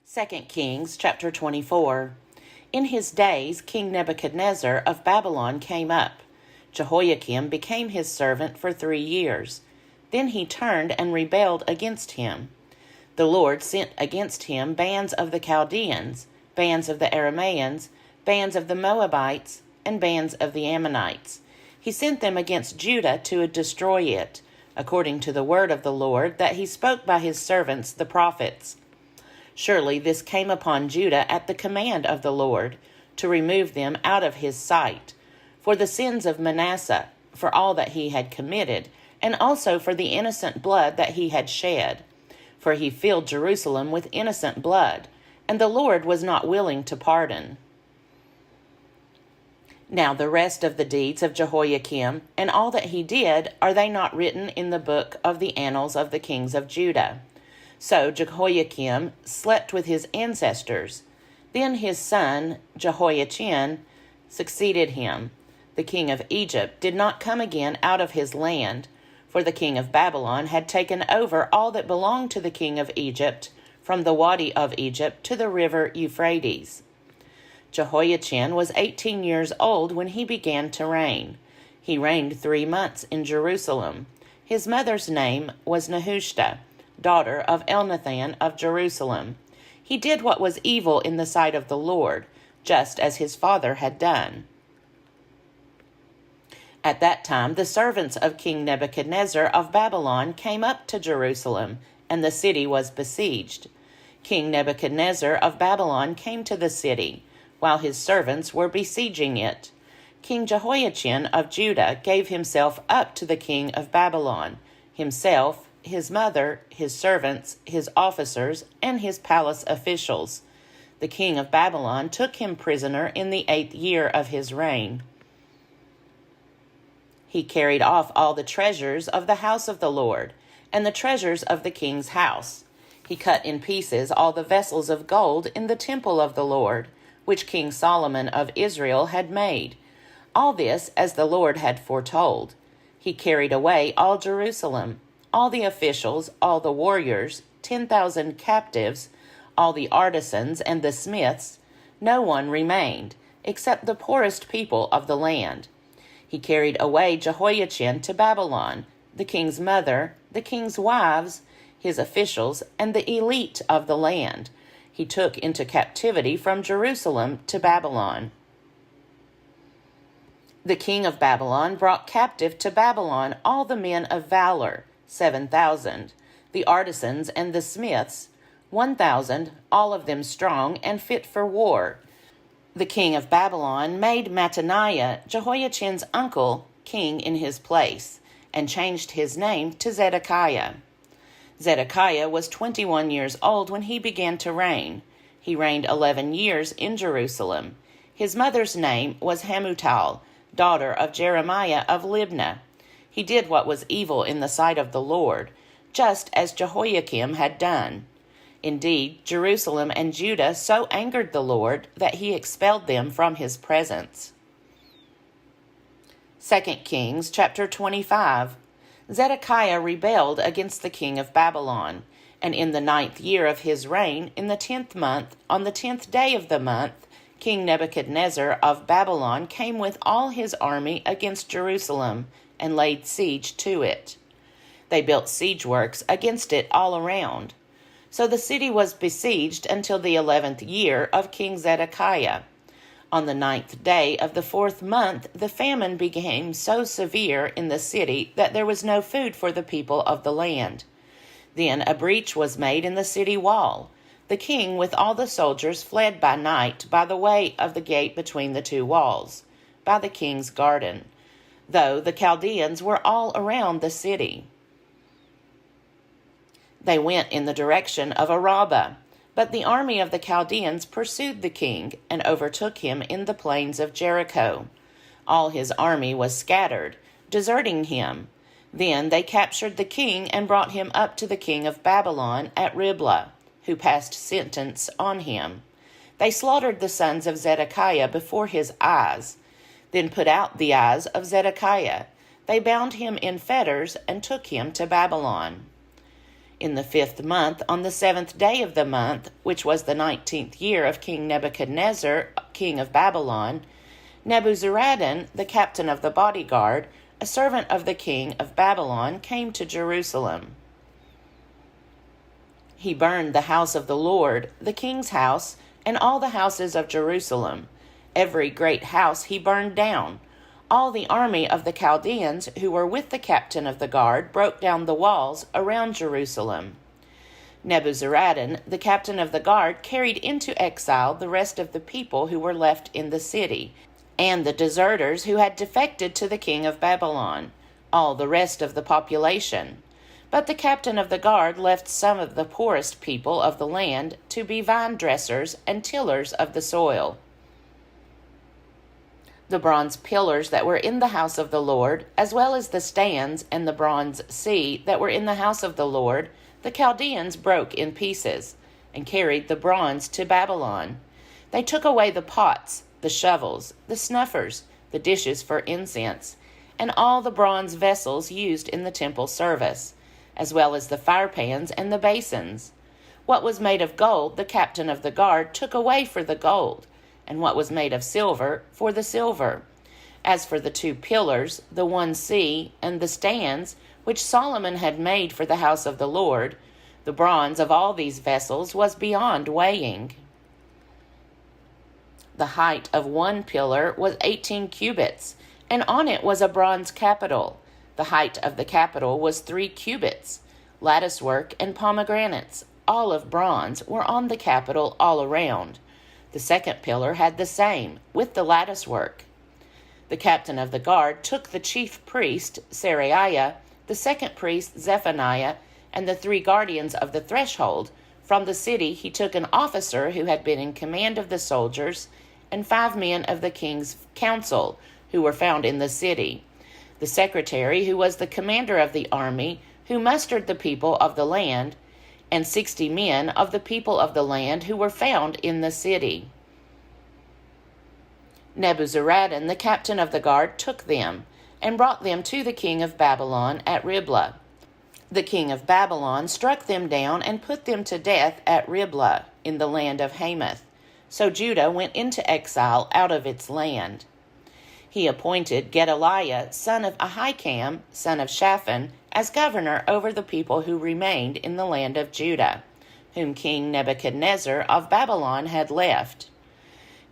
2 Kings chapter 24. In his days King Nebuchadnezzar of Babylon came up. Jehoiakim became his servant for 3 years. Then he turned and rebelled against him. The Lord sent against him bands of the Chaldeans, bands of the Arameans, bands of the Moabites, and bands of the Ammonites. He sent them against Judah to destroy it, according to the word of the Lord that he spoke by his servants the prophets. Surely this came upon Judah at the command of the Lord, to remove them out of his sight, for the sins of Manasseh, for all that he had committed, and also for the innocent blood that he had shed. For he filled Jerusalem with innocent blood, and the Lord was not willing to pardon. Now the rest of the deeds of Jehoiakim, and all that he did, are they not written in the book of the annals of the kings of Judah? So Jehoiakim slept with his ancestors. Then his son Jehoiachin succeeded him. The king of Egypt did not come again out of his land, for the king of Babylon had taken over all that belonged to the king of Egypt, from the Wadi of Egypt to the river Euphrates. Jehoiachin was 18 years old when he began to reign. He reigned 3 months in Jerusalem. His mother's name was Nehushta, daughter of Elnathan of Jerusalem. He did what was evil in the sight of the Lord, just as his father had done. At that time the servants of King Nebuchadnezzar of Babylon came up to Jerusalem, and the city was besieged. King Nebuchadnezzar of Babylon came to the city, while his servants were besieging it. King Jehoiachin of Judah gave himself up to the king of Babylon, himself, his mother, his servants, his officers, and his palace officials. The king of Babylon took him prisoner in the 8th year of his reign. He carried off all the treasures of the house of the Lord, and the treasures of the king's house. He cut in pieces all the vessels of gold in the temple of the Lord, which King Solomon of Israel had made. All this as the Lord had foretold. He carried away all Jerusalem, all the officials, all the warriors, 10,000 captives, all the artisans and the smiths. No one remained, except the poorest people of the land. He carried away Jehoiachin to Babylon, the king's mother, the king's wives, his officials, and the elite of the land. He took into captivity from Jerusalem to Babylon. The king of Babylon brought captive to Babylon all the men of valor, 7,000, the artisans and the smiths, 1,000, all of them strong and fit for war. The king of Babylon made Mattaniah, Jehoiachin's uncle, king in his place, and changed his name to Zedekiah. Zedekiah was 21 years old when he began to reign. He reigned 11 years in Jerusalem. His mother's name was Hamutal, daughter of Jeremiah of Libnah. He did what was evil in the sight of the Lord, just as Jehoiakim had done. Indeed, Jerusalem and Judah so angered the Lord that he expelled them from his presence. 2 Kings chapter 25. Zedekiah rebelled against the king of Babylon, and in the 9th year of his reign, in the 10th month, on the 10th day of the month, King Nebuchadnezzar of Babylon came with all his army against Jerusalem, and laid siege to it. They built siege works against it all around. So the city was besieged until the 11th year of King Zedekiah. On the 9th day of the 4th month, the famine became so severe in the city that there was no food for the people of the land. Then a breach was made in the city wall. The king with all the soldiers fled by night by the way of the gate between the 2 walls, by the king's garden, though the Chaldeans were all around the city. They went in the direction of Arabah, but the army of the Chaldeans pursued the king and overtook him in the plains of Jericho. All his army was scattered, deserting him. Then they captured the king and brought him up to the king of Babylon at Riblah, who passed sentence on him. They slaughtered the sons of Zedekiah before his eyes, then put out the eyes of Zedekiah. They bound him in fetters and took him to Babylon. In the 5th month, on the 7th day of the month, which was the 19th year of King Nebuchadnezzar, king of Babylon, Nebuzaradan, the captain of the bodyguard, a servant of the king of Babylon, came to Jerusalem. He burned the house of the Lord, the king's house, and all the houses of Jerusalem. Every great house he burned down. All the army of the Chaldeans who were with the captain of the guard broke down the walls around Jerusalem. Nebuzaradan, the captain of the guard, carried into exile the rest of the people who were left in the city, and the deserters who had defected to the king of Babylon, all the rest of the population. But the captain of the guard left some of the poorest people of the land to be vine dressers and tillers of the soil. The bronze pillars that were in the house of the Lord, as well as the stands and the bronze sea that were in the house of the Lord, the Chaldeans broke in pieces, and carried the bronze to Babylon. They took away the pots, the shovels, the snuffers, the dishes for incense, and all the bronze vessels used in the temple service, as well as the firepans and the basins. What was made of gold the captain of the guard took away for the gold, and what was made of silver for the silver. As for the 2 pillars, the one sea, and the stands, which Solomon had made for the house of the Lord, the bronze of all these vessels was beyond weighing. The height of one pillar was 18 cubits, and on it was a bronze capital. The height of the capital was 3 cubits. Latticework and pomegranates, all of bronze, were on the capital all around. The 2nd pillar had the same, with the latticework. The captain of the guard took the chief priest, Seraiah, the 2nd priest, Zephaniah, and the 3 guardians of the threshold. From the city he took an officer who had been in command of the soldiers, and 5 men of the king's council, who were found in the city. The secretary, who was the commander of the army, who mustered the people of the land, and 60 men of the people of the land who were found in the city. Nebuzaradan, the captain of the guard, took them, and brought them to the king of Babylon at Riblah. The king of Babylon struck them down and put them to death at Riblah, in the land of Hamath. So Judah went into exile out of its land. He appointed Gedaliah, son of Ahikam, son of Shaphan, as governor over the people who remained in the land of Judah, whom King Nebuchadnezzar of Babylon had left.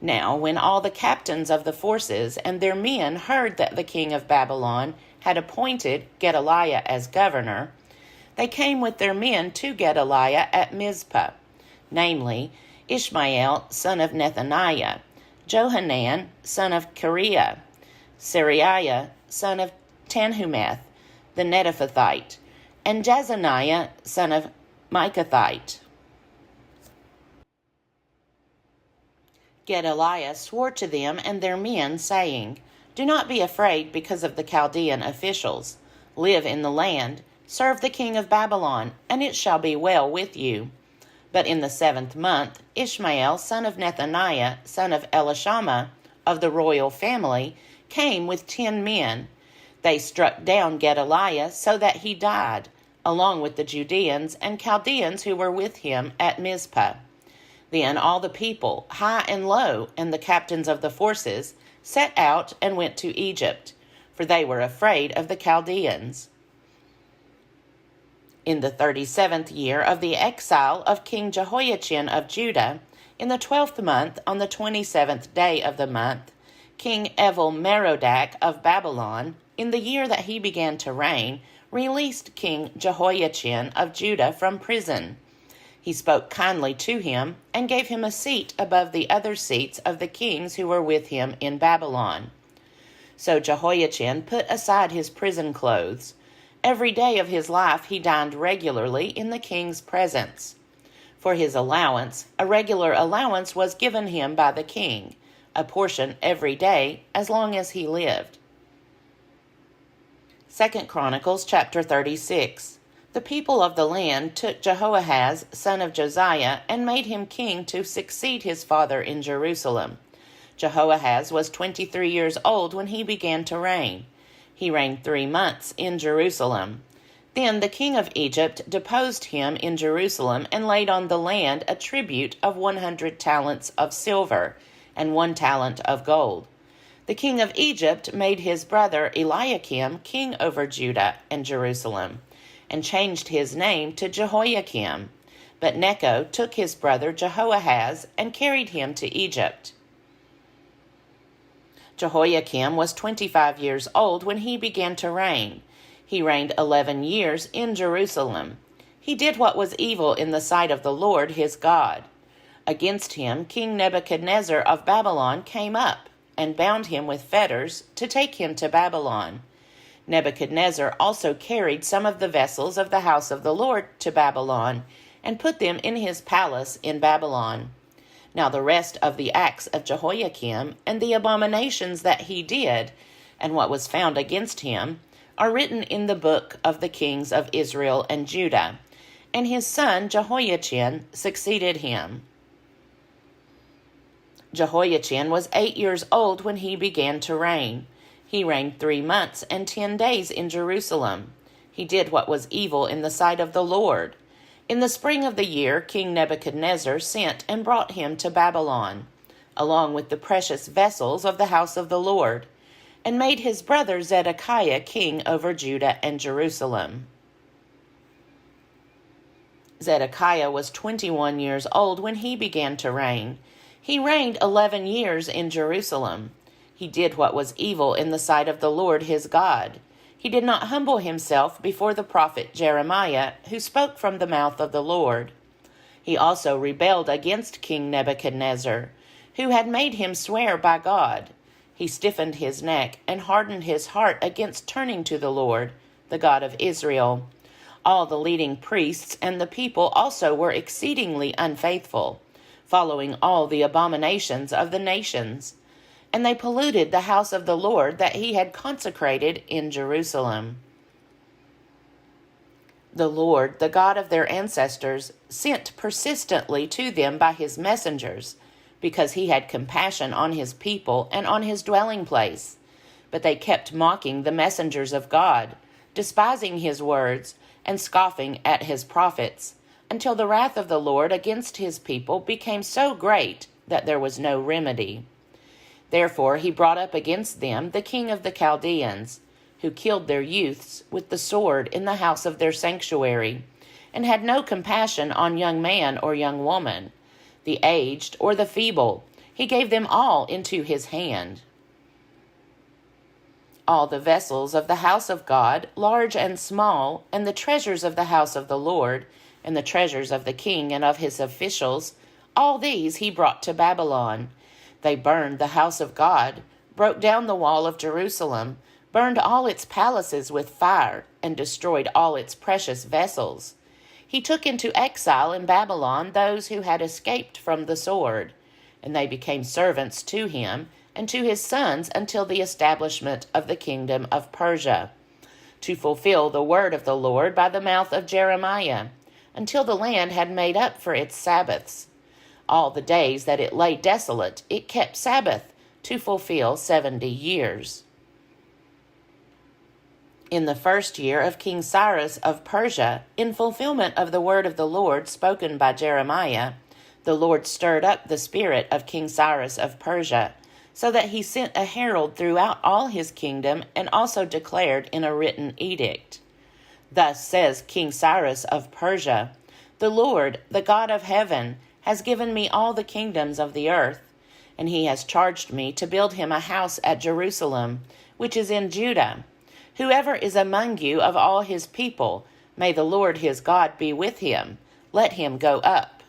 Now, when all the captains of the forces and their men heard that the king of Babylon had appointed Gedaliah as governor, they came with their men to Gedaliah at Mizpah, namely, Ishmael, son of Nethaniah, Johanan, son of Kareah, Seraiah, son of Tanhumeth, the Netophathite, and Jazaniah, son of Miccathite. Gedaliah swore to them and their men, saying, "Do not be afraid because of the Chaldean officials. Live in the land, serve the king of Babylon, and it shall be well with you." But in the 7th month, Ishmael, son of Nethaniah, son of Elishama, of the royal family, came with 10 men. They struck down Gedaliah so that he died, along with the Judeans and Chaldeans who were with him at Mizpah. Then all the people, high and low, and the captains of the forces, set out and went to Egypt, for they were afraid of the Chaldeans. In the 37th year of the exile of King Jehoiachin of Judah, in the 12th month, on the 27th day of the month, King Evil-Merodach of Babylon, in the year that he began to reign, released King Jehoiachin of Judah from prison. He spoke kindly to him and gave him a seat above the other seats of the kings who were with him in Babylon. So Jehoiachin put aside his prison clothes. Every day of his life he dined regularly in the king's presence. For his allowance, a regular allowance was given him by the king, a portion every day as long as he lived. 2 Chronicles chapter 36. The people of the land took Jehoahaz, son of Josiah, and made him king to succeed his father in Jerusalem. Jehoahaz was 23 years old when he began to reign. He reigned 3 months in Jerusalem. Then the king of Egypt deposed him in Jerusalem and laid on the land a tribute of 100 talents of silver and 1 talent of gold. The king of Egypt made his brother Eliakim king over Judah and Jerusalem, and changed his name to Jehoiakim. But Necho took his brother Jehoahaz and carried him to Egypt. Jehoiakim was 25 years old when he began to reign. He reigned 11 years in Jerusalem. He did what was evil in the sight of the Lord his God. Against him King Nebuchadnezzar of Babylon came up, and bound him with fetters to take him to Babylon. Nebuchadnezzar also carried some of the vessels of the house of the Lord to Babylon, and put them in his palace in Babylon. Now the rest of the acts of Jehoiakim, and the abominations that he did, and what was found against him, are written in the book of the kings of Israel and Judah. And his son Jehoiachin succeeded him. Jehoiachin was 8 years old when he began to reign. He reigned 3 months and 10 days in Jerusalem. He did what was evil in the sight of the Lord. In the spring of the year, King Nebuchadnezzar sent and brought him to Babylon, along with the precious vessels of the house of the Lord, and made his brother Zedekiah king over Judah and Jerusalem. Zedekiah was 21 years old when he began to reign. He reigned 11 years in Jerusalem. He did what was evil in the sight of the Lord his God. He did not humble himself before the prophet Jeremiah, who spoke from the mouth of the Lord. He also rebelled against King Nebuchadnezzar, who had made him swear by God. He stiffened his neck and hardened his heart against turning to the Lord, the God of Israel. All the leading priests and the people also were exceedingly unfaithful, following all the abominations of the nations. And they polluted the house of the Lord that he had consecrated in Jerusalem. The Lord, the God of their ancestors, sent persistently to them by his messengers, because he had compassion on his people and on his dwelling place. But they kept mocking the messengers of God, despising his words, and scoffing at his prophets, until the wrath of the Lord against his people became so great that there was no remedy. Therefore he brought up against them the king of the Chaldeans, who killed their youths with the sword in the house of their sanctuary, and had no compassion on young man or young woman, the aged or the feeble. He gave them all into his hand. All the vessels of the house of God, large and small, and the treasures of the house of the Lord, and the treasures of the king and of his officials, all these he brought to Babylon. They burned the house of God, broke down the wall of Jerusalem, burned all its palaces with fire, and destroyed all its precious vessels. He took into exile in Babylon those who had escaped from the sword, and they became servants to him and to his sons until the establishment of the kingdom of Persia, to fulfill the word of the Lord by the mouth of Jeremiah, until the land had made up for its Sabbaths. All the days that it lay desolate, it kept Sabbath, to fulfill 70 years. In the first year of King Cyrus of Persia, in fulfillment of the word of the Lord spoken by Jeremiah, the Lord stirred up the spirit of King Cyrus of Persia, so that he sent a herald throughout all his kingdom, and also declared in a written edict. Thus says King Cyrus of Persia, "The Lord, the God of heaven, has given me all the kingdoms of the earth, and he has charged me to build him a house at Jerusalem, which is in Judah. Whoever is among you of all his people, may the Lord his God be with him. Let him go up.